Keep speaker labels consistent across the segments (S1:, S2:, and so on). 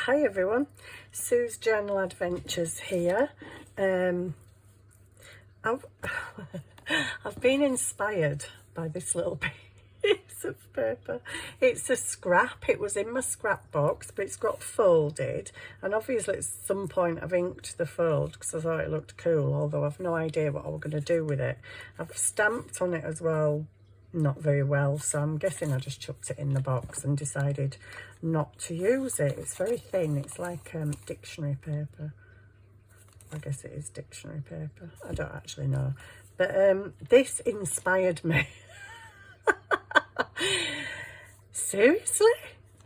S1: Hi everyone, Sue's Journal Adventures here. I've been inspired by this little piece of paper. It's a scrap. It was in my scrapbox, but it's got folded, and obviously at some point I've inked the fold because I thought it looked cool, although I've no idea what I was going to do with it. I've stamped on it as well, not very well, so I'm guessing I just chucked it in the box and decided not to use it. It's very thin. It's like dictionary paper. I guess it is dictionary paper. I don't actually know, but this inspired me. Seriously,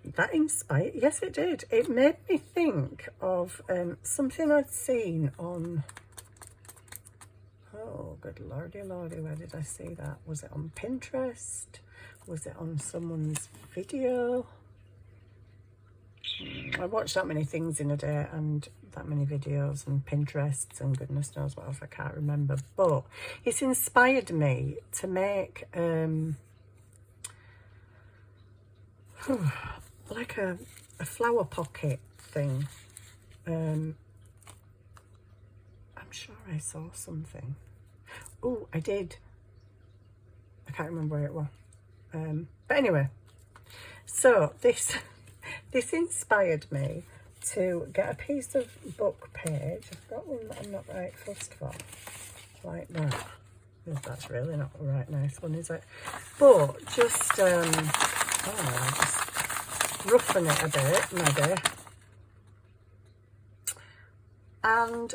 S1: that inspired, yes it did. It made me think of something I'd seen on, oh good lordy lordy, where did I see that? Was it on Pinterest? Was it on someone's video? I watch that many things in a day, and that many videos and Pinterests and goodness knows what else, I can't remember, but it's inspired me to make like a flower pocket thing. I'm sure I saw something. Oh, I did. I can't remember where it was. But anyway, so this inspired me to get a piece of book page. I've got one that I'm not right fussed for, like that. That's really not a right nice one, is it? But just, I don't know, just roughen it a bit, maybe. And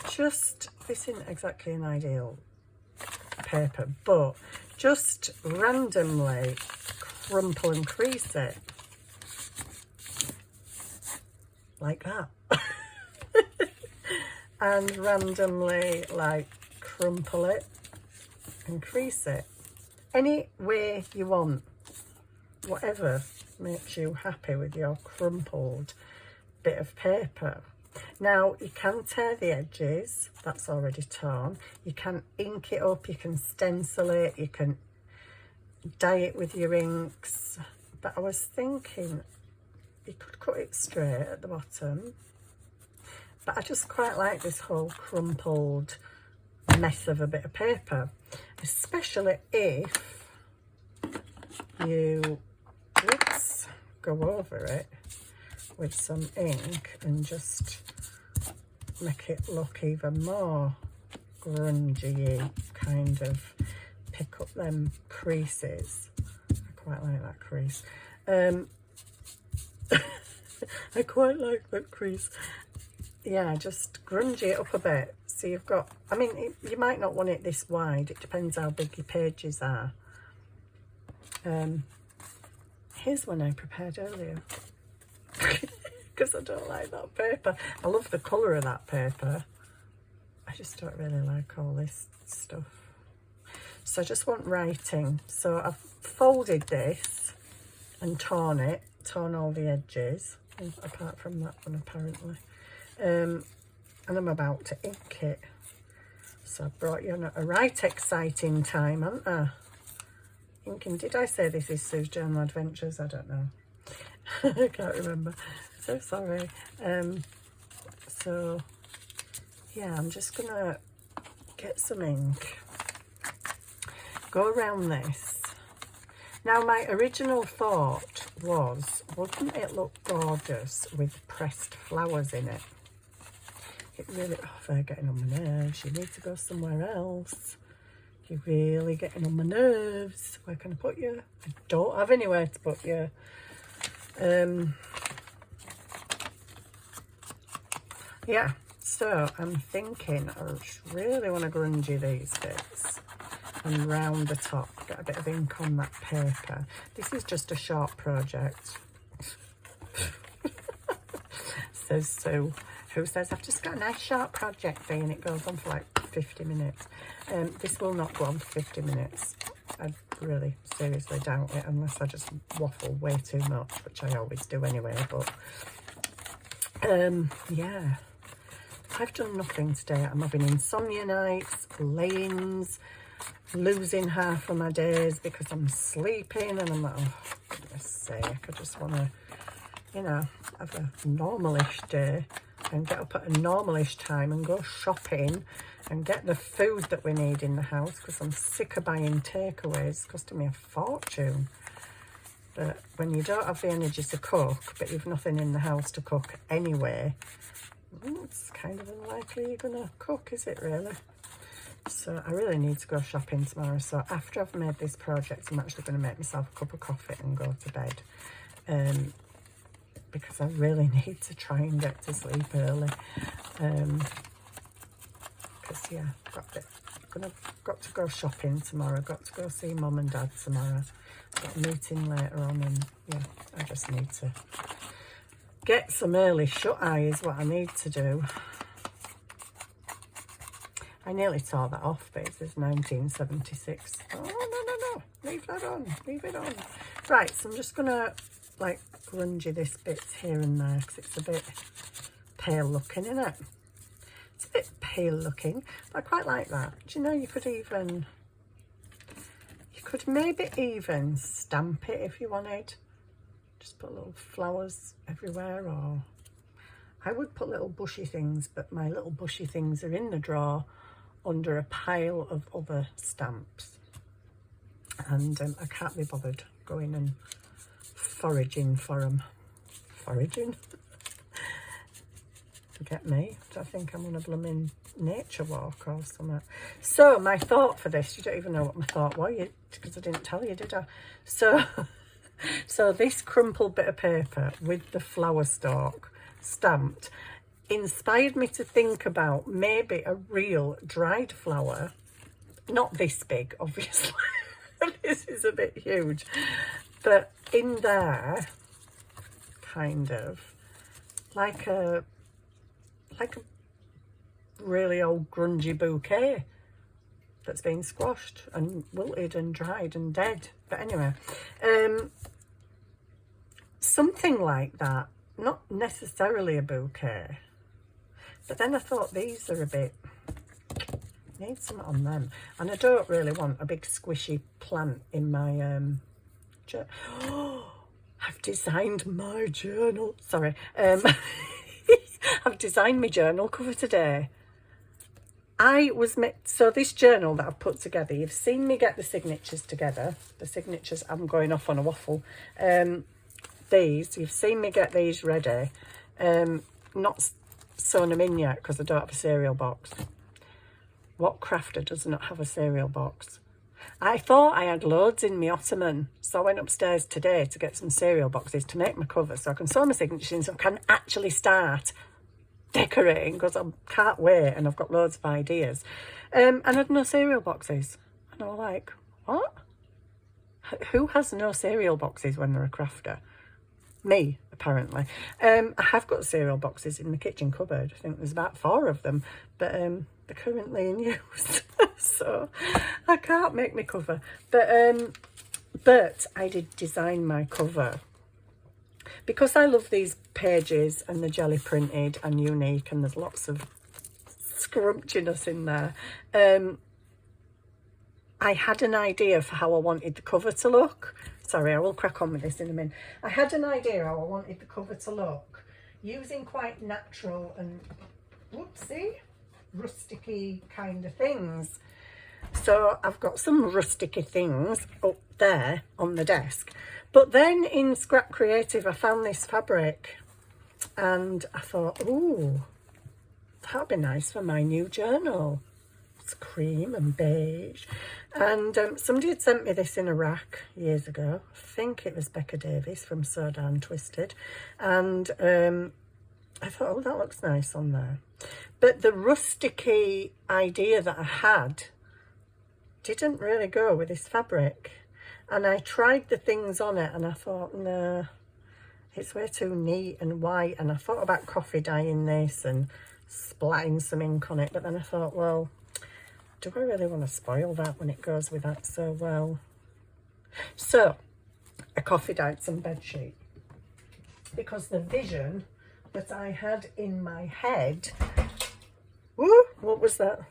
S1: just, this isn't exactly an ideal paper, but just randomly crumple and crease it. Like that. And randomly like crumple it and crease it any way you want, whatever makes you happy with your crumpled bit of paper. Now you can tear the edges, that's already torn. You can ink it up, you can stencil it, you can dye it with your inks, but I was thinking you could cut it straight at the bottom, but I just quite like this whole crumpled mess of a bit of paper, especially if you go over it with some ink and just make it look even more grungy, kind of pick up them creases. I quite like that crease. I quite like that crease. Yeah, just grunge it up a bit. So you've got, I mean, you might not want it this wide. It depends how big your pages are. Here's one I prepared earlier. Because I don't like that paper. I love the colour of that paper. I just don't really like all this stuff. So I just want writing. So I've folded this and torn all the edges, apart from that one apparently. And I'm about to ink it. So I've brought you on a right exciting time, haven't I? Inking. Did I say this is Sue's Journal Adventures? I don't know. I can't remember. So sorry. So yeah, I'm just gonna get some ink, go around this. Now my original thought was, wouldn't it look gorgeous with pressed flowers in it? It really, oh, they're getting on my nerves. You need to go somewhere else. You're really getting on my nerves. Where can I put you? I don't have anywhere to put you. Yeah, so I'm thinking I really want to grungy these bits and round the top, get a bit of ink on that paper. This is just a short project. Says Sue, who says, I've just got a nice short project thing, and it goes on for like 50 minutes. This will not go on for 50 minutes. I really seriously doubt it, unless I just waffle way too much, which I always do anyway, but yeah. I've done nothing today. I'm having insomnia nights, lay-ins, losing half of my days because I'm sleeping, and I'm like, oh, goodness sake, I just want to, you know, have a normalish day and get up at a normalish time and go shopping and get the food that we need in the house, because I'm sick of buying takeaways. It's costing me a fortune. But when you don't have the energy to cook, but you've nothing in the house to cook anyway, it's kind of unlikely you're going to cook, is it really? So I really need to go shopping tomorrow. So after I've made this project, I'm actually going to make myself a cup of coffee and go to bed. Because I really need to try and get to sleep early. Because yeah, got to go shopping tomorrow. Got to go see Mum and Dad tomorrow. Got a meeting later on, and yeah, I just need to get some early shut-eye is what I need to do. I nearly tore that off, but it says 1976. Oh, no. Leave that on. Leave it on. Right, so I'm just going to, like, grungy this bit here and there, because it's a bit pale looking, isn't it? It's a bit pale looking, but I quite like that. Do you know, you could maybe even stamp it if you wanted. Just put little flowers everywhere, or I would put little bushy things, but my little bushy things are in the drawer under a pile of other stamps, and I can't be bothered going and foraging for them. Foraging? Forget me. I think I'm on a blooming nature walk or something. So my thought for this, you don't even know what my thought was, because I didn't tell you, did I? So this crumpled bit of paper with the flower stalk stamped inspired me to think about maybe a real dried flower, not this big, obviously. This is a bit huge, but in there, kind of like a really old grungy bouquet that's been squashed and wilted and dried and dead. But anyway, something like that, not necessarily a bouquet. But then I thought these are a bit, need something on them. And I don't really want a big squishy plant in my, I've designed my journal. Sorry. I've designed my journal cover today. So this journal that I've put together, you've seen me get the signatures together. The signatures, I'm going off on a waffle. You've seen me get these ready. Not sewn them in yet because I don't have a cereal box. What crafter does not have a cereal box? I thought I had loads in my ottoman, so I went upstairs today to get some cereal boxes to make my cover so I can sew my signatures in, so I can actually start decorating, because I can't wait and I've got loads of ideas. And I had no cereal boxes. And I was like, what? Who has no cereal boxes when they're a crafter? Me, apparently. I have got cereal boxes in the kitchen cupboard. I think there's about 4 of them, but they're currently in use. So I can't make my cover. But I did design my cover. Because I love these pages and the jelly printed and unique, and there's lots of scrumptiness in there. I had an idea for how I wanted the cover to look. Sorry, I will crack on with this in a minute. I had an idea how I wanted the cover to look, using quite natural and, whoopsie, rusticy kind of things. So I've got some rusticy things up there on the desk. But then in Scrap Creative, I found this fabric and I thought, ooh, that would be nice for my new journal. It's cream and beige. And somebody had sent me this in a rack years ago. I think it was Becca Davis from So Darn Twisted. And I thought, oh, that looks nice on there. But the rusticy idea that I had didn't really go with this fabric. And I tried the things on it and I thought, no, it's way too neat and white. And I thought about coffee dyeing this and splatting some ink on it. But then I thought, well, do I really want to spoil that when it goes with that so well? So I coffee dyed some bedsheet, because the vision that I had in my head, woo, what was that?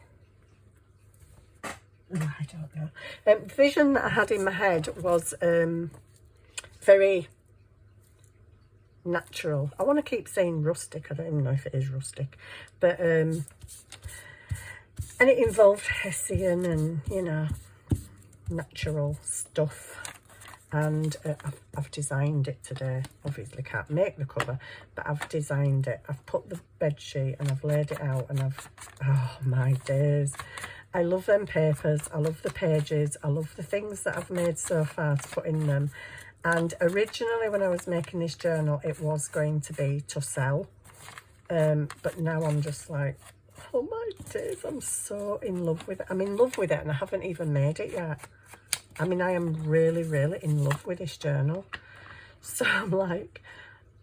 S1: Oh, I don't know. Vision that I had in my head was very natural. I want to keep saying rustic. I don't even know if it is rustic, but and it involved Hessian and, you know, natural stuff. And I've designed it today. Obviously can't make the cover, but I've designed it. I've put the bed sheet and I've laid it out, and oh my days, I love them papers. I love the pages. I love the things that I've made so far to put in them. And originally when I was making this journal, it was going to be to sell, but now I'm just like, oh my days, I'm so in love with it. I'm in love with it, and I haven't even made it yet. I mean, I am really, really in love with this journal. So I'm like,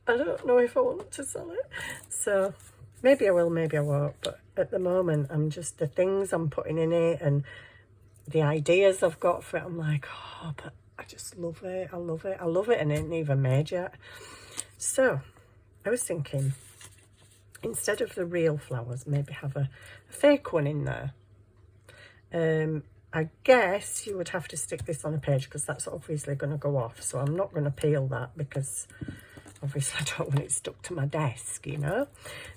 S1: I don't know if I want to sell it. So maybe I will, maybe I won't. But at the moment, I'm just, the things I'm putting in it and the ideas I've got for it, I'm like, oh, but I just love it. I love it. I love it, and it ain't even made yet. So I was thinking, instead of the real flowers, maybe have a fake one in there. I guess you would have to stick this on a page, because that's obviously going to go off. So I'm not going to peel that, because obviously I don't want it stuck to my desk, you know.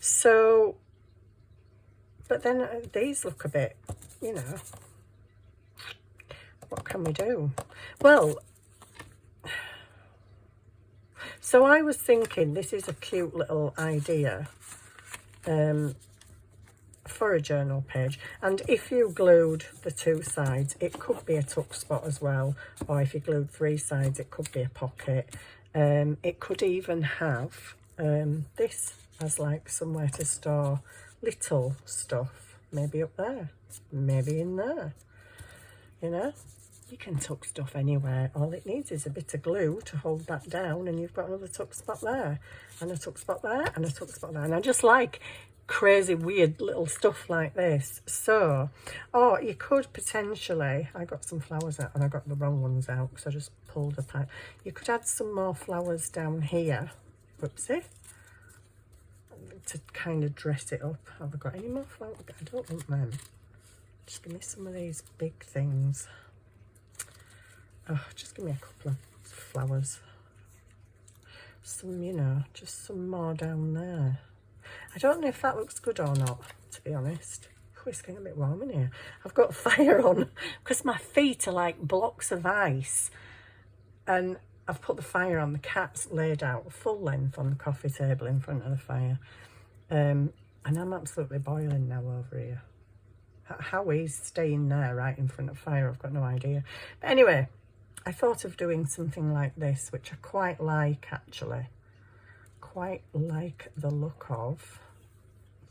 S1: So, but then these look a bit, you know, what can we do? Well, so I was thinking this is a cute little idea for a journal page, and if you glued the two sides, it could be a tuck spot as well, or if you glued three sides, it could be a pocket. It could even have this as like somewhere to store little stuff, maybe up there, maybe in there, you know. You can tuck stuff anywhere. All it needs is a bit of glue to hold that down, and you've got another tuck spot there, and a tuck spot there, and a tuck spot there. And I just like crazy weird little stuff like this. So, or you could potentially, I got some flowers out and I got the wrong ones out because I just pulled apart. You could add some more flowers down here, whoopsie, to kind of dress it up. Have I got any more flowers? I don't want them. Just give me some of these big things. Oh, just give me a couple of flowers. Some, you know, just some more down there. I don't know if that looks good or not, to be honest. Oh, it's getting a bit warm in here. I've got fire on because my feet are like blocks of ice. And I've put the fire on. The cat's laid out full length on the coffee table in front of the fire. And I'm absolutely boiling now over here. How he's staying there right in front of fire, I've got no idea. But anyway, I thought of doing something like this, which I quite like actually. Quite like the look of.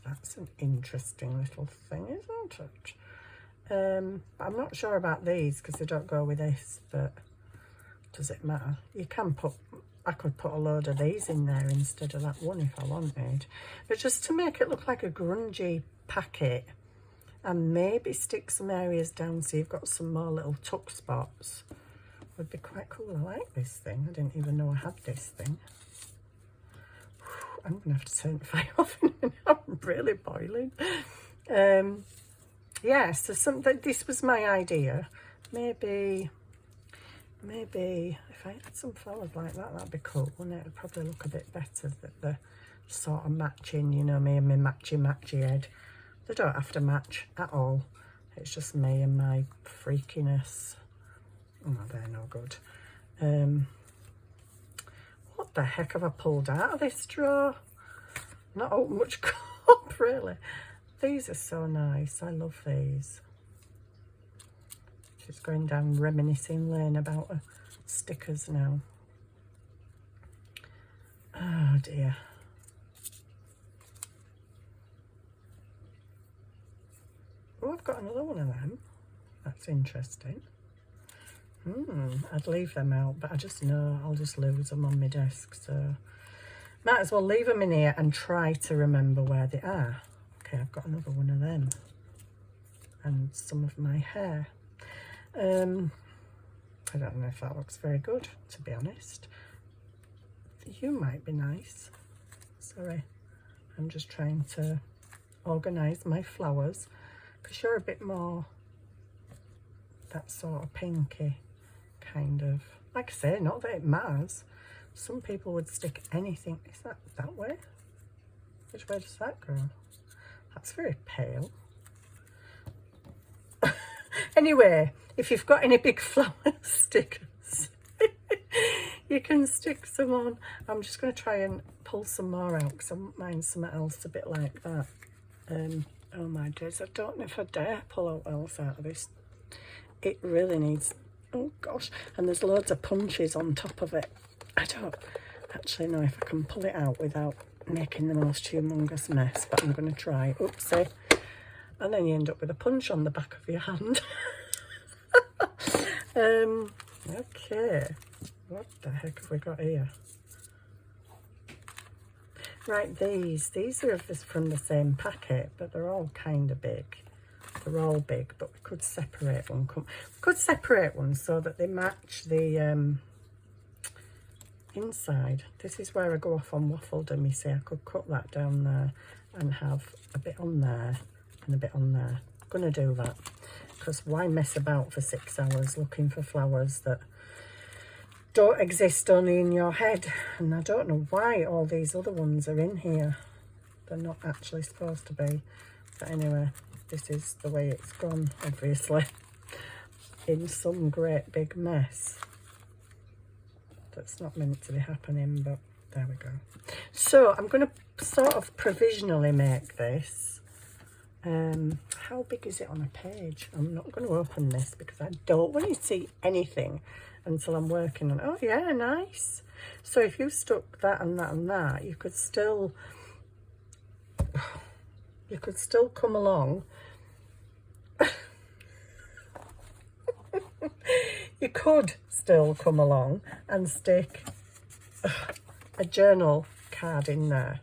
S1: That's an interesting little thing, isn't it? I'm not sure about these because they don't go with this, but does it matter? You can put, I could put a load of these in there instead of that one if I wanted. But just to make it look like a grungy packet, and maybe stick some areas down so you've got some more little tuck spots, would be quite cool. I like this thing. I didn't even know I had this thing. I'm gonna have to turn the fire off. I'm really boiling. Yeah, so this was my idea. Maybe if I had some flowers like that, that'd be cool, wouldn't it? It'd probably look a bit better, that they're sort of matching, you know, me and my matchy head. They don't have to match at all. It's just me and my freakiness. Oh, they're no good. What the heck have I pulled out of this drawer? Not out much cup, really. These are so nice. I love these. She's going down reminiscing lane about stickers now. Oh dear. Oh, I've got another one of them. That's interesting. I'd leave them out, but I just know I'll just lose them on my desk, so might as well leave them in here and try to remember where they are. Okay, I've got another one of them, and some of my hair. I don't know if that looks very good, to be honest. You might be nice. Sorry, I'm just trying to organise my flowers, because you're a bit more that sort of pinky kind of, like I say, not that it matters, Some people would stick anything. Is that way? Which way does that go? That's very pale. Anyway, if you've got any big flower stickers, you can stick some on. I'm just going to try and pull some more out because I wouldn't mind something else a bit like that. Oh my days, I don't know if I dare pull out else out of this. It really needs, oh gosh, and there's loads of punches on top of it. I don't actually know if I can pull it out without making the most humongous mess, but I'm going to try. Oopsie. And then you end up with a punch on the back of your hand. Okay, what the heck have we got here? Right, these are from the same packet, but they're all kind of big. They're all big, but we could separate one. We could separate one so that they match the inside. This is where I go off on waffledom. You see, I could cut that down there and have a bit on there and a bit on there. I'm going to do that because why mess about for 6 hours looking for flowers that don't exist only in your head? And I don't know why all these other ones are in here. They're not actually supposed to be. But anyway, this is the way it's gone, obviously, in some great big mess that's not meant to be happening, but there we go. So I'm going to sort of provisionally make this. How big is it on a page? I'm not going to open this because I don't want you to see anything until I'm working on it. Oh yeah, nice. So if you stuck that and that and that, you could still come along. You could still come along and stick a journal card in there.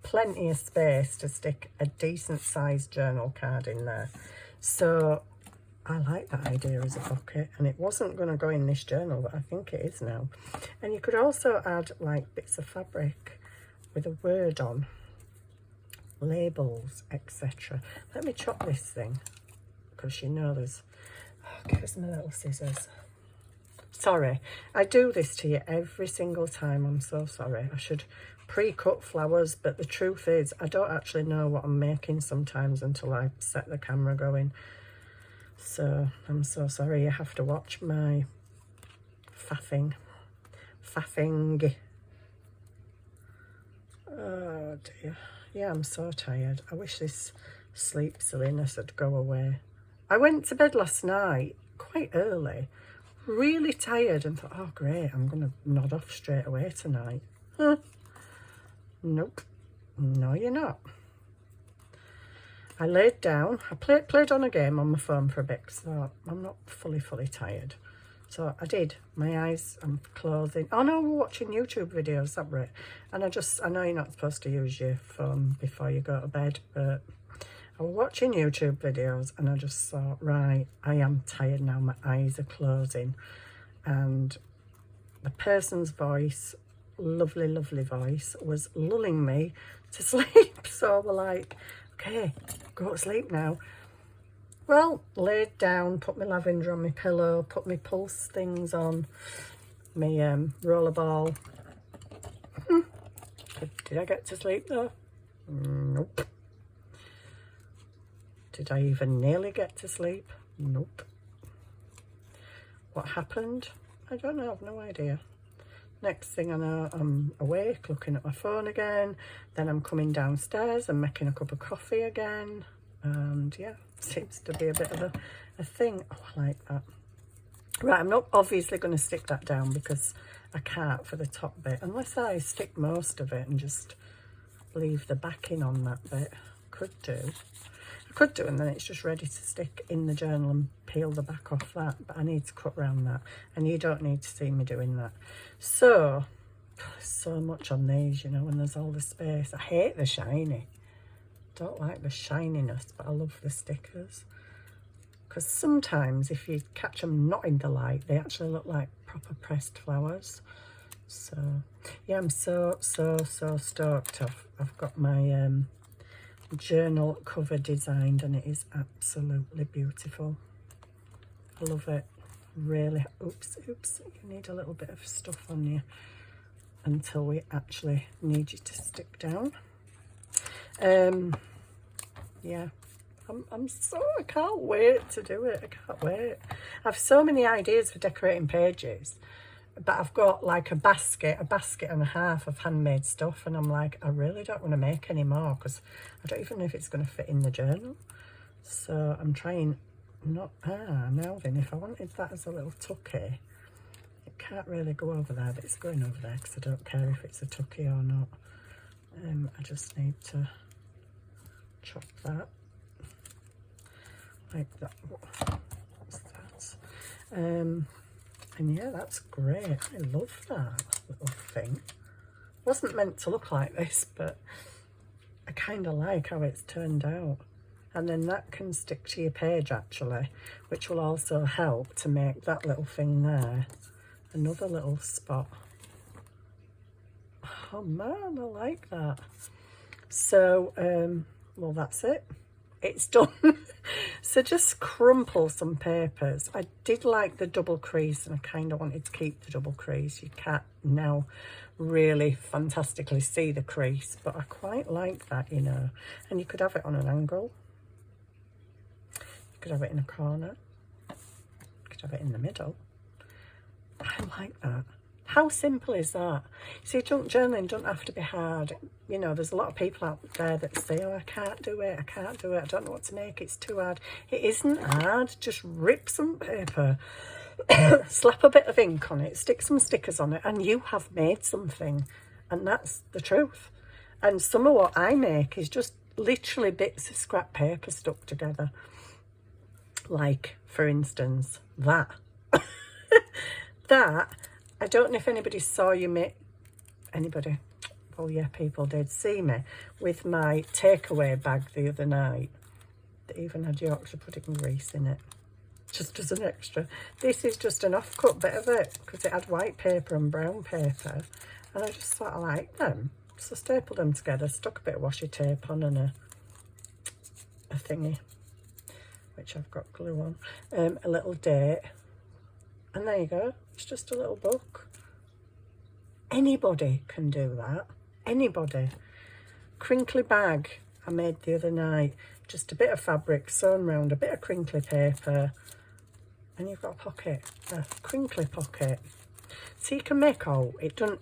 S1: Plenty of space to stick a decent sized journal card in there. So I like that idea as a bucket, and it wasn't going to go in this journal, but I think it is now. And you could also add like bits of fabric with a word on, labels, etc. Let me chop this thing because you know there's, oh, give us my little scissors. Sorry, I do this to you every single time. I'm so sorry. I should pre-cut flowers, but the truth is I don't actually know what I'm making sometimes until I set the camera going. So I'm so sorry you have to watch my faffing. Oh dear. Yeah, I'm so tired. I wish this sleep silliness would go away. I went to bed last night quite early, really tired, and thought, oh great, I'm going to nod off straight away tonight. Huh. Nope. No, you're not. I laid down. I played on a game on my phone for a bit, so I'm not fully tired. So I did. My eyes, I'm closing. Oh no, we're watching YouTube videos, that right? And I know you're not supposed to use your phone before you go to bed, but I was watching YouTube videos and I just thought, right, I am tired now. My eyes are closing. And the person's voice, lovely voice, was lulling me to sleep. So we're like, okay, go to sleep now. Well, laid down, put my lavender on my pillow, put my pulse things on, my rollerball. Did I get to sleep though? Nope. Did I even nearly get to sleep? Nope. What happened? I don't know, I've no idea. Next thing I know, I'm awake, looking at my phone again. Then I'm coming downstairs and making a cup of coffee again. And yeah, seems to be a bit of a thing. Oh, I like that. Right, I'm not obviously going to stick that down because I can't for the top bit. Unless I stick most of it and just leave the backing on that bit. Could do. I could do, and then it's just ready to stick in the journal and peel the back off that. But I need to cut around that. And you don't need to see me doing that. So, there's so much on these, you know, when there's all the space. I hate the shiny. Don't like the shininess, but I love the stickers. Because sometimes if you catch them not in the light, they actually look like proper pressed flowers. So, yeah, I'm so stoked. I've got my journal cover designed and it is absolutely beautiful. I love it. Really. Oops, you need a little bit of stuff on you. until we actually need you to stick down. Yeah, I can't wait to do it. I can't wait. I have so many ideas for decorating pages, but I've got like a basket and a half of handmade stuff, and I'm like, I really don't want to make any more because I don't even know if it's going to fit in the journal. So I'm trying not, now then, if I wanted that as a little tucky, it can't really go over there, but it's going over there because I don't care if it's a tucky or not. I just need to chop that like that. What's that? And yeah, that's great. I love that little thing. Wasn't meant to look like this, but I kind of like how it's turned out. And then that can stick to your page actually, which will also help to make that little thing there another little spot. Oh man, I like that. So well, that's it, it's done. So just crumple some papers. I did like the double crease, and I kind of wanted to keep the double crease. You can't now really fantastically see the crease, but I quite like that, you know. And you could have it on an angle, you could have it in a corner, you could have it in the middle. I like that. How simple is that? See, junk journaling don't have to be hard. You know, there's a lot of people out there that say, oh, I can't do it, I don't know what to make, it's too hard. It isn't hard. Just rip some paper, slap a bit of ink on it, stick some stickers on it, and you have made something. And that's the truth. And some of what I make is just literally bits of scrap paper stuck together. Like, for instance, that. That, I don't know if anybody saw you make, anybody, oh yeah, people did see me with my takeaway bag the other night. That even had Yorkshire pudding grease in it, just as an extra. This is just an off-cut bit of it, because it had white paper and brown paper, and I just sort of like them. So stapled them together, stuck a bit of washi tape on and a thingy, which I've got glue on, a little date, and there you go. It's just a little book. Anybody can do that. Anybody. Crinkly bag I made the other night. Just a bit of fabric sewn around a bit of crinkly paper, and you've got a pocket, a crinkly pocket. So you can make all. It doesn't.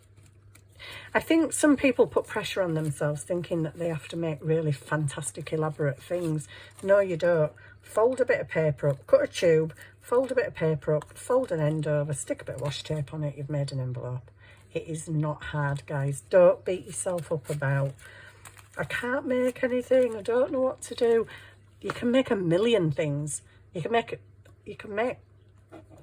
S1: I think some people put pressure on themselves thinking that they have to make really fantastic, elaborate things. No, you don't. Fold a bit of paper up, cut a tube, fold a bit of paper up, fold an end over, stick a bit of washi tape on it, you've made an envelope. It is not hard, guys. Don't beat yourself up about, I can't make anything, I don't know what to do. You can make a million things. You can make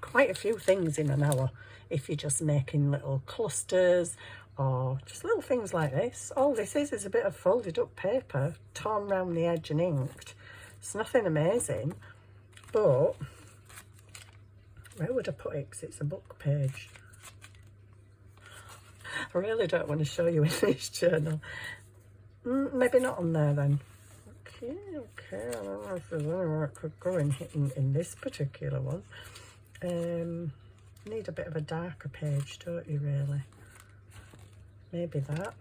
S1: quite a few things in an hour if you're just making little clusters or just little things like this. All this is a bit of folded up paper, torn around the edge and inked. It's nothing amazing, but where would I put it? Because it's a book page. I really don't want to show you in this journal. Maybe not on there then. Okay. I don't know if there's anywhere it could go in this particular one. Need a bit of a darker page, don't you, really? Maybe that.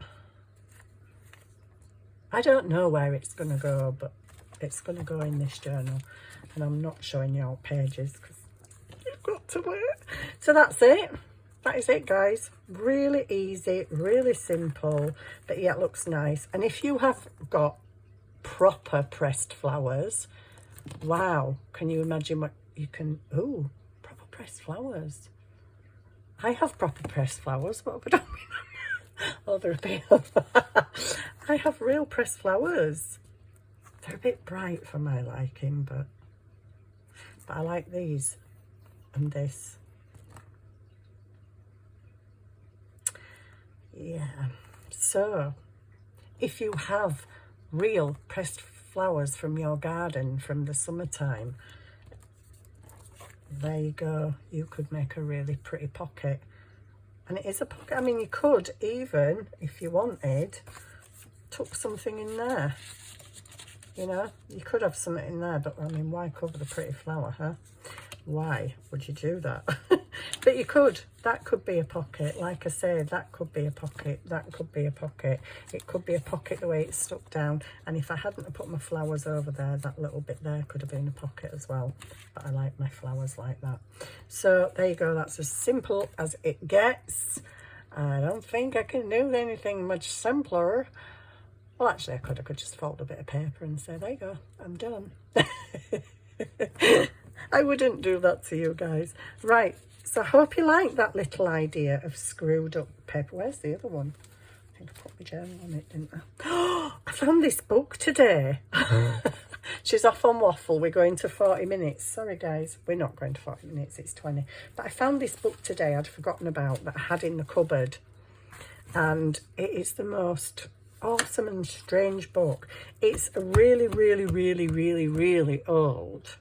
S1: I don't know where it's going to go, but it's going to go in this journal. And I'm not showing you all pages because you've got to wait. So that's it. That is it, guys. Really easy, really simple, but yet looks nice. And if you have got proper pressed flowers, wow, can you imagine what you can, ooh, proper pressed flowers. I have proper pressed flowers, what have I done with them? Oh, they're a bit I have real pressed flowers. They're a bit bright for my liking, but I like these and this. Yeah, so if you have real pressed flowers from your garden from the summertime, there you go. You could make a really pretty pocket. And it is a pocket. I mean, you could even, if you wanted, tuck something in there. You know, you could have something in there, but I mean, why cover the pretty flower, huh? Why would you do that? But you could. That could be a pocket. Like I said, that could be a pocket. That could be a pocket. It could be a pocket the way it's stuck down. And if I hadn't put my flowers over there, that little bit there could have been a pocket as well. But I like my flowers like that. So there you go. That's as simple as it gets. I don't think I can do anything much simpler. Well, actually, I could just fold a bit of paper and say, there you go, I'm done. I wouldn't do that to you guys. Right, so I hope you like that little idea of screwed up paper. Where's the other one? I think I put my journal on it, didn't I? Oh, I found this book today. She's off on waffle. We're going to 40 minutes. Sorry, guys. We're not going to 40 minutes. It's 20. But I found this book today I'd forgotten about that I had in the cupboard. And it is the most awesome and strange book. It's a really, really, really, really, really old.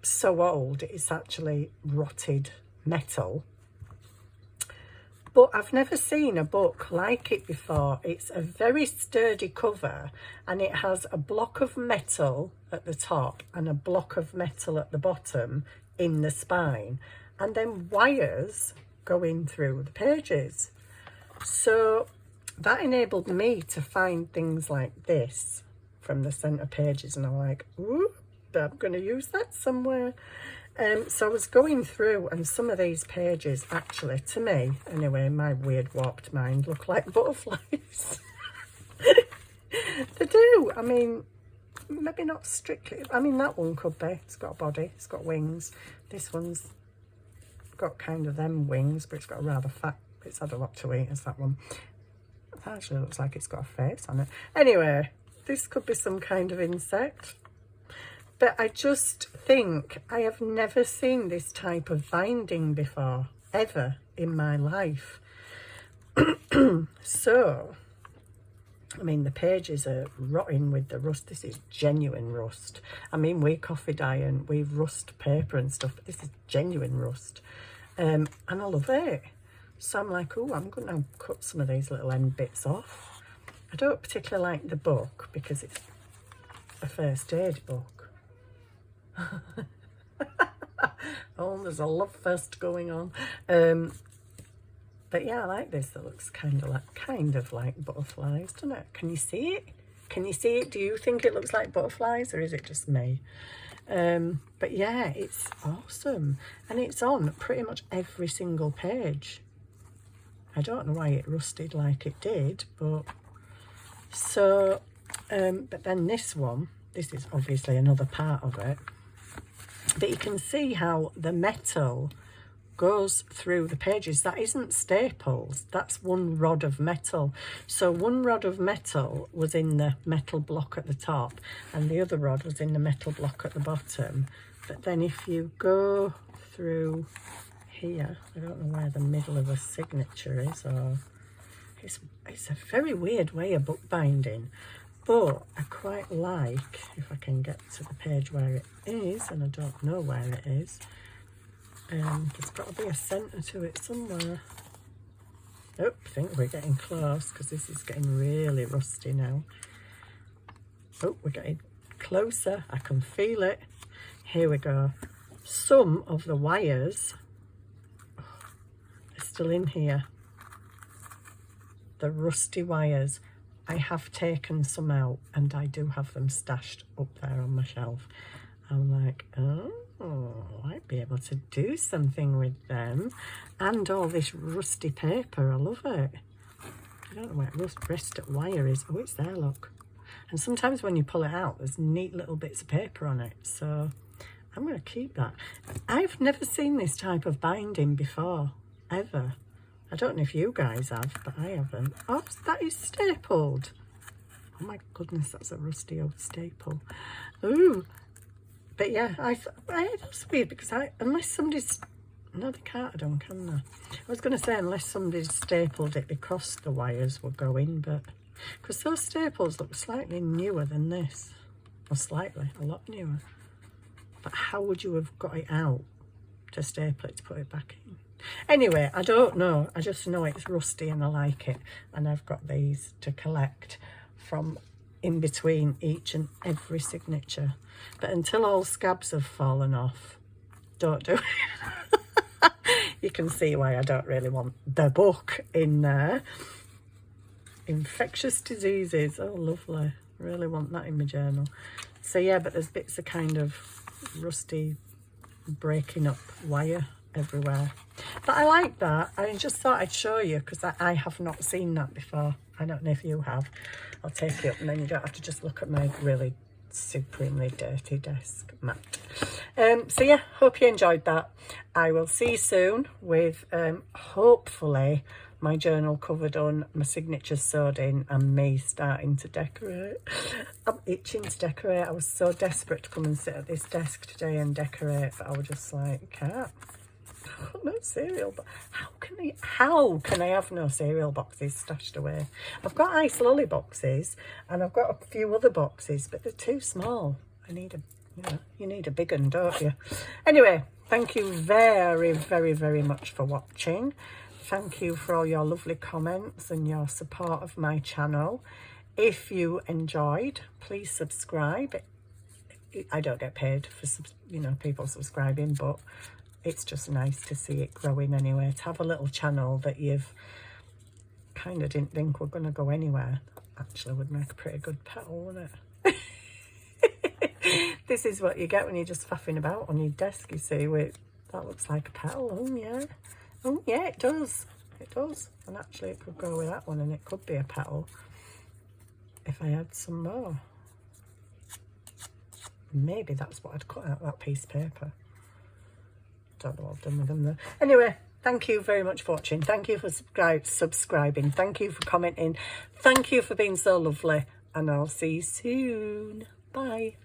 S1: So old, it's actually rotted metal. But I've never seen a book like it before. It's a very sturdy cover and it has a block of metal at the top and a block of metal at the bottom in the spine. And then wires going through the pages. So that enabled me to find things like this from the centre pages. And I'm like, ooh, I'm going to use that somewhere. So I was going through, and some of these pages actually, to me anyway, my weird warped mind, look like butterflies. They do. I mean, maybe not strictly. I mean, that one could be. It's got a body, it's got wings. This one's got kind of them wings, but it's got a rather fat, it's had a lot to eat as that one. That actually looks like it's got a face on it. Anyway, this could be some kind of insect. But I just think I have never seen this type of binding before, ever in my life. So, I mean, the pages are rotting with the rust. This is genuine rust. I mean, we coffee dye and we rust paper and stuff, but this is genuine rust. And I love it. So I'm like, oh, I'm going to cut some of these little end bits off. I don't particularly like the book because it's a first aid book. Oh, there's a love fest going on. But yeah, I like this. It looks kind of like butterflies, doesn't it? Can you see it? Can you see it? Do you think it looks like butterflies, or is it just me? But yeah, it's awesome, and it's on pretty much every single page. I don't know why it rusted like it did, but so. But then this one, this is obviously another part of it. But you can see how the metal goes through the pages. That isn't staples, that's one rod of metal. So one rod of metal was in the metal block at the top and the other rod was in the metal block at the bottom. But then if you go through here, I don't know where the middle of a signature is, or it's a very weird way of bookbinding. But I quite like, if I can get to the page where it is, and I don't know where it is, there's got to be a centre to it somewhere. Oh, I think we're getting close, because this is getting really rusty now. Oh, we're getting closer, I can feel it. Here we go. Some of the wires are still in here. The rusty wires. I have taken some out and I do have them stashed up there on my shelf. I'm like, oh, I might be able to do something with them. And all this rusty paper, I love it. I don't know where the rest of wire is. Oh, it's there, look. And sometimes when you pull it out, there's neat little bits of paper on it. So I'm going to keep that. I've never seen this type of binding before, ever. I don't know if you guys have, but I haven't. Oh, that is stapled. Oh my goodness, that's a rusty old staple. Ooh. But yeah, that's weird because unless somebody's, no, they can't have done, can they? I was going to say unless somebody's stapled it because the wires were going, but because those staples look slightly newer than this. Or slightly, a lot newer. But how would you have got it out to staple it to put it back in? Anyway, I don't know. I just know it's rusty and I like it. And I've got these to collect from in between each and every signature. But until all scabs have fallen off, don't do it. You can see why I don't really want the book in there. Infectious diseases, oh lovely, really want that in my journal. So yeah, but there's bits of kind of rusty breaking up wire everywhere, but I like that. I just thought I'd show you because I have not seen that before. I don't know if you have. I'll take it up and then you don't have to just look at my really supremely dirty desk mat. So yeah, hope you enjoyed that. I will see you soon with hopefully my journal cover done, my signatures sewed in, and me starting to decorate. I'm itching to decorate. I was so desperate to come and sit at this desk today and decorate, but I was just like, can't. No cereal, but how can I have no cereal boxes stashed away? I've got ice lolly boxes and I've got a few other boxes, but they're too small. I need a, you need a big one, don't you? Anyway, thank you very, very, very much for watching. Thank you for all your lovely comments and your support of my channel. If you enjoyed, please subscribe. I don't get paid for, people subscribing, but it's just nice to see it growing anyway. To have a little channel that you've kind of didn't think were going to go anywhere actually would make a pretty good petal, wouldn't it? This is what you get when you're just faffing about on your desk, you see. Wait, that looks like a petal. Oh yeah. Oh yeah, it does. It does. And actually it could go with that one and it could be a petal if I had some more. Maybe that's what I'd cut out, that piece of paper. Don't know what I've done with them though. Anyway, thank you very much for watching. Thank you for subscribing. Thank you for commenting. Thank you for being so lovely. And I'll see you soon. Bye.